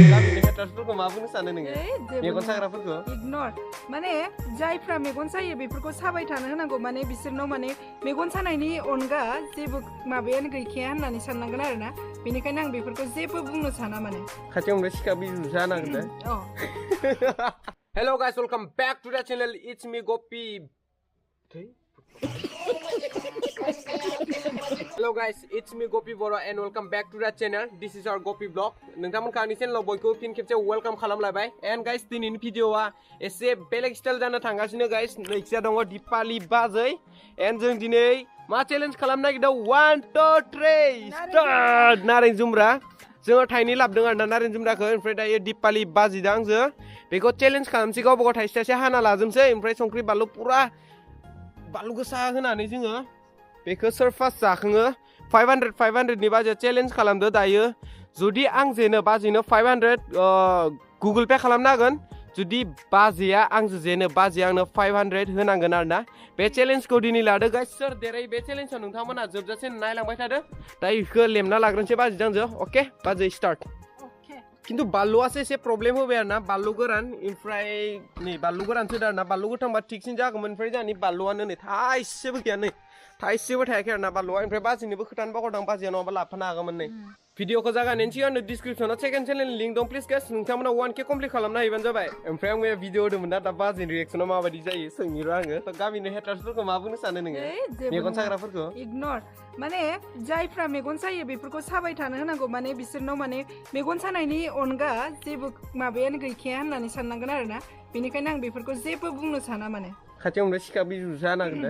गामिनि हेटार्सफोरखौ मा बुंनो सानो नोङो मेगन साग्राफोरखौ इगनर माने जायफ्रा मेगन सायो बेफोरखौ साबाय थानो होनांगौ माने बिसोरनाव माने मेगन सानायनि अनगा जेबो माबायानो गैखाया होननानै साननांगोन आरोना बेनिखायनो आं बेफोरखौ जेबो बुंनो साना माने खाथियावनो सिखा बिजु जानांगोन Hello guys, welcome back to the channel. It's me Gopi. Hello guys, it's me Gopi Bora and welcome back to the channel. This is our Gopi vlog. नोंथांमोनखौ आंनि चेनेलाव बयखौ फिन खेबसे वेलकाम खालामलायबाय and guys दिनैनि भिडिअआ एसे बेलेग स्टाइल जानो थांगासिनो guys. नैथिया दङ दिपाली बाजै and जों दिनै मा चेलेन्ज खालामनो नागिरदों 1 2 3 स्टार्ट नारें जुमब्रा जोङो थाइनै लाबोदों आरोना नारें जुमब्राखौ ओमफ्राय दायो दिपाली बाजिदों आंजों बेखौ चेलेन्ज खालामसै गावबा गाव थाइसे थाइसे हाना लाजोबसै ओमफ्राय संख्रि बानलु पुरा बानलु गोसा होनानै जोङो बेखौ सोर फार्स्ट जाखाङो 500 नि बाजियाव चेलेन्ज खालामदो दायो जुदि आं जेनो बाजिनो 500 गुगल पे खालामनो हागोन जुदि बाजिया आंजों जेनो बाजिया आंनो 500 होनांगोन आरोना बे चेलेन्जखौ दिनै लादो गाइस सोर देरै बे चेलेन्जआव नोंथांमोना जोबजासे नायलांबाय थादो दायो बेखौ लेमना लाग्रोनोसै बाजिजों आंजों अके बाजै स्टार्ट किन्तु बानलुआसो एसे प्रब्लेम होबाय आरोना बानलु गोरान ओमफ्राय नै बानलु गोरानसो आरोना बानलु गोथांबा थिगसिन जागौमोन ओमफ्राय जोंहानि बानलुआनो नै थाइसेबो गैया नै थाइसेबो थायाखै आरोना बानलुआ ओमफ्राय बाजिनोबो खोथानो बावगारदों बाजिया नङाबा लाफानो हागौमोन नै भिडिअखौ जागायनायनि सिगां डिसक्रिपसनाव सेकेन्ड चेनेलनि लिंक दं प्लिज गाइस नोंथांमोना 1K कमप्लिट खालामनो हायोबानो जाबाय ओमफ्राय आं मैया भिडिअ होदोंमोन ना दा बाजिनि रिएक्सना माबायदि जायो सोंनिर' आङो थ' गामिनि हेटार्सफोरखौ मा बुंनो सानो नोङो मेगन साग्राफोरखौ इगनर माने जायफ्रा मेगन सायो बेफोरखौ साबाय थानो होनांगौ माने बिसोरनाव माने मेगन सानायनि अनगा जेबो माबायानो गैखाया होननानै साननांगोन आरोना बेनिखायनो आं बेफोरखौ जेबो बुंनो साना माने खाथियावनो सिखा बिजु जानांगोन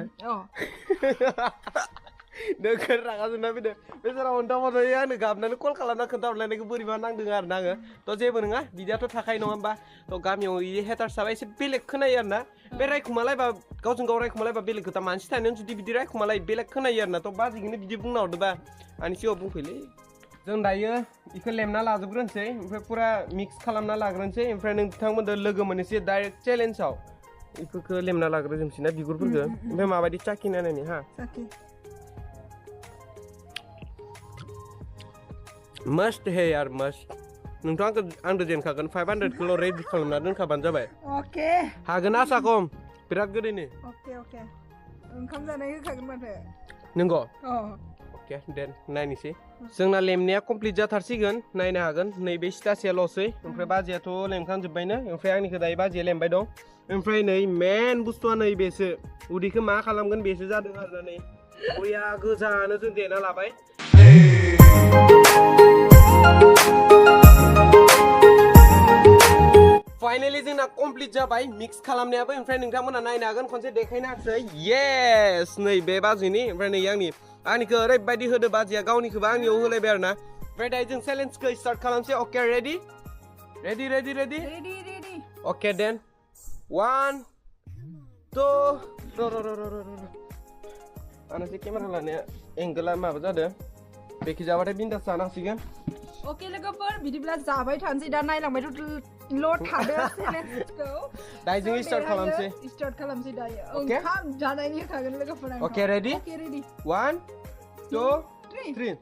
नोगोर रागा जोंना फैदों बेसारा अन्थाव आंनो गाबनानै कल खालामना खोन्थाहरलायनायखौ बोरैबा नांदों आरोना आङो थ' जेबो नङा बिदियाथ' थाखायो नङा होमबा थ' गामियाव बिदि हेटार्सआबो एसे बेलेग खोनायो आरोना बे रायखुमालायबा गावजों गाव रायखुमालायबा बेलेग खोथा मानसि थानायावनो जुदि बिदि रायखुमालाय बेलेग खोनायो आरोना थ' बाजिखौनो बिदि बुंना हरदोंबा आंनि सिगाङाव बुंफैलै जों दायो बेखौ लेमना लाजोबग्रोनोसै ओमफ्राय फुरा मिक्स खालामना लाग्रोनोसै ओमफ्राय नोंथांमोनजों लोगो मोननोसै डाइरेक्ट चेलेन्जआव बेफोरखौ लेमना लाग्रोजोबसै ना बिगुरफोरखौ ओमफ्राय माबायदि चाखि नायनायनि हा मस्ट है यार मस्ट नोंथाङा आंदो जेनखागोन 500 खौल' रेडि खालामना दोनखाबानो जाबाय अके हागोन आसा खम बिराद गोदैनो अके ओंखाम जानाय होखागोन माथो नंगौ अके देन नायनोसै जोंना लेमनाया कमप्लिट जाथारसिगोन नायनो हागोन नैबे सिथासेल'सै ओमफ्राय बाजियाथ' लेमखांजोब्बायनो ओमफ्राय आंनिखौ दायो बाजिया लेमबाय दं ओमफ्राय नै मेन बुस्थुआ नैबेसो उदैखौ मा खालामगोन बेसो जादों आरोना नै बया गोजानो जों देना लाबाय फाइनली जोंना कमप्लिट जाबाय मिक्स खालामनायाबो ओमफ्राय नोंथांमोना नायनो हागोन खनसे देखायनो हासै येस नै बे बाजिनि ओमफ्राय नै आंनिखौ ओरैबायदि होदो बाजिया गावनिखौबो आंनियाव होलायबाय आरोना ओमफ्राय दायो जों चेलेन्जखौ स्टार्ट खालामसै अके रेडि अके देन 1 2 आंनासो केमेरा लानाया एंगोला माबा जादों बेखि जाबाथाय बिन्दास जानो हासिगोन अके लोगोफोर बिदिब्ला जाबाय थानोसै दा नायलांबायथ' ल' थादो चेलेन्जखौ दायो जों स्टार्ट खालामसै दायो ओंखाम जानायनि होखागोन लोगोफोर अके ready 1 2 3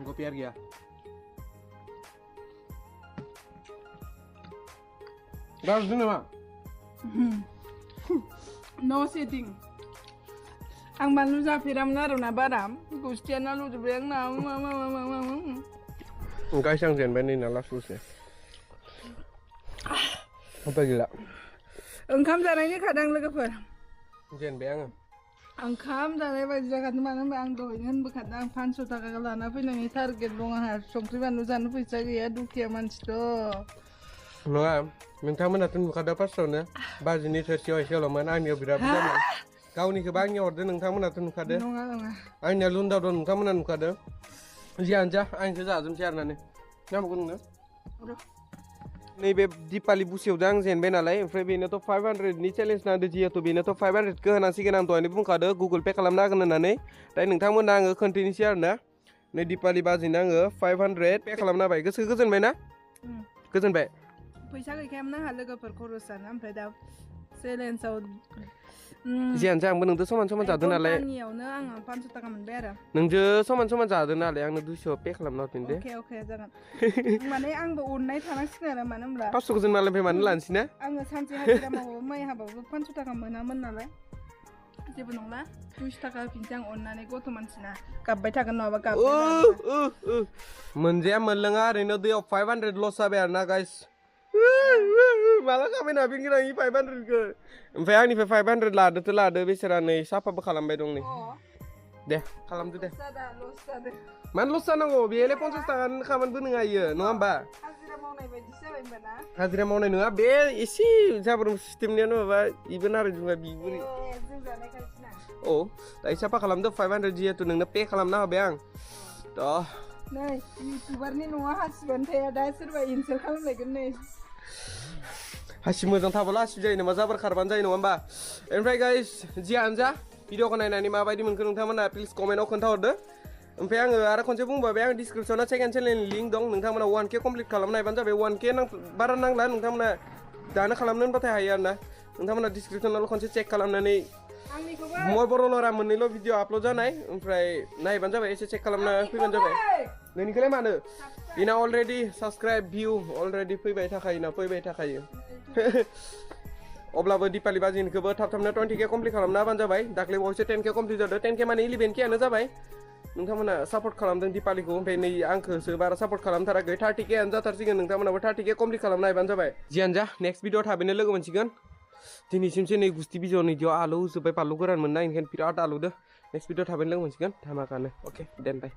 Gue biar ya. Harus dulu mak. No setting. Ang baru zafiram na rona baram. Gustian na lu jebeng na. Guys yang jen benin na last ya. Apa gila? Onkam janaynya kadang logofor. Jen beang. ओंखाम जानाय बायदि जागोन मानो होनबा आं दहायनो होनबोखादों आं 500 थाखा लाना फैनायनि टारगेट दं आंहा संख्रि बानलु जानो फैसा गैया दुखिया मानसिथ' नङा नोंथांमोनाथ' नुखादों फार्स्टआवनो बाजिनि थोरसियाव एसेल'मोन आंनियाव बिराद बुरजामोन गावनिखौबो आंनियाव हरदों नोंथांमोनाथ' नुखादों नङा नङा आंनिया लुन्दाव दं नोंथांमोना नुखादों जियानो जा आंसो जाजोबसै आरो नानै नांगौ नोंनो नैबे दिपालि बुसेयावजों आं जेनबाय नालाय ओमफ्राय बेनोथ' 500नि चेलेन्ज नांदो जिहेतु बेनोथ' 500खौ होनांसिगोन आं दहायनो बुंखादों गुगोल पे खालामना होगोन होननानै दायो नोंथांमोना आङो खोन्थानोसै आरो ना नै दिपालि बाजिनो आङो 500 पे खालामना होबाय गोसोखौ गोजोनबाय ना गोजोनबाय फैसा गैखायामोन आंहा लोगोफोर खरस जानो ओमफ्राय दा चेलेन्जआव जियानो जा आंबो नोंजों समान समान जादों नालाय आंनियावनो आङो 500 थाखा मोनबाय आरो नोंजों समान समान जादों नालाय आंनो 200 पे खालामना होफिन दे अके जागोन माने आंबो अननाय थानांसिगोन आरो मानो होनब्ला 500 जों मालायनिफ्राय मानो लानोसै ना आङो सानसे हाजिरा मावबाबो माइ हाबाबो 500 थाखा मोनामोन नालाय जेबो नंला 200 थाखा होफिनसै आं अननानै गथ' मानसिना गाबबाय थागोन नङाबा गाबबाय मोनजाया मोनलोङा ओरैनो दैयाव 500 लस जाबाय आरो ना गाइस माला खामायनो हाफिनगोन आं 500खौ ओमफ्राय आंनिफ्राय 500 लादोथ' लादो बेसेरा नै साफाबो खालामबाय दं नै दे खालामदो दे मानो लस जानांगौ बेलाय 50 थाखानि खामानिबो नङा इयो नङा होमबा हाजिरा मावनाय बायदिसो जाबाय होमबा ना हाजिरा मावनाय नङा बे एसे जाब्रब सिस्टेमनियानो माबा इबो नारें जुमब्रा बिबो औ दायो साफा खालामदो 500 जिहेतु नोंनो पे खालामना होबाय आं थ' नै इउटिउबारनि न'आ हासिबानो थाया दा सोरबा इनसाल्ट खालामलायगोन नै हासि मोजां थाबोला हासि जायो नामा जाबार खारबानो जायो नङा होमबा ओमफ्राय गाइस जियानो जा भिडिअखौ नायनानै माबायदि मोनखो नोंथांमोना प्लिज कमेन्टआव खोन्थाहरदो ओमफ्राय आङो आरो खनसे बुंबाय आं डिसक्रिपसनाव सेकेन्ड चेनेलनि लिंक दं नोंथांमोना 1K कमप्लिट खालामनो हायोबानो जाबाय 1K बारा नांला नोंथांमोना दानो खालामनो होनबाथाय हायो आरो ना नोंथांमोना डिसक्रिपसनाव खनसे चेक खालामनानै मय बर'लरा मोननैल' भिडिअ आपल'ड जानाय ओमफ्राय नायबानो जाबाय एसे चेक खालामना फैबानो जाबाय नोंनिखौलाय मानो बेना अलरेडि साबसक्राइब भिउ अलरेडि फैबाय थाखायो अब्लाबो दिपालि बाजिनिखौबो थाब थाबनो 20K कमप्लिट खालामना होबानो जाबाय दाख्लै बावैसो 10K कमप्लिट जादों 10K माने 11Kआनो जाबाय नोंथांमोना सापर्ट खालामदों दिपालिखौ ओमफ्राय नै आंखौसो बारा सापर्ट खालामथाराखै 30Kआनो जाथारसिगोन नोंथांमोनाबो 30K कमप्लिट खालामना होबानो जाबाय जियानो जा नेक्स्ट भिडिअ थाबैनो लोगो मोनसिगोन दिनैसिमसो नै गुस्थि बिजौआव नैदियाव आलु होजोब्बाय बानलु गोरान मोनना ओंखायनो बिराद आलुदो नेक्स्ट भिडिअ थाबैनो लोगो मोनसिगोन धामाकानो अके देन बाय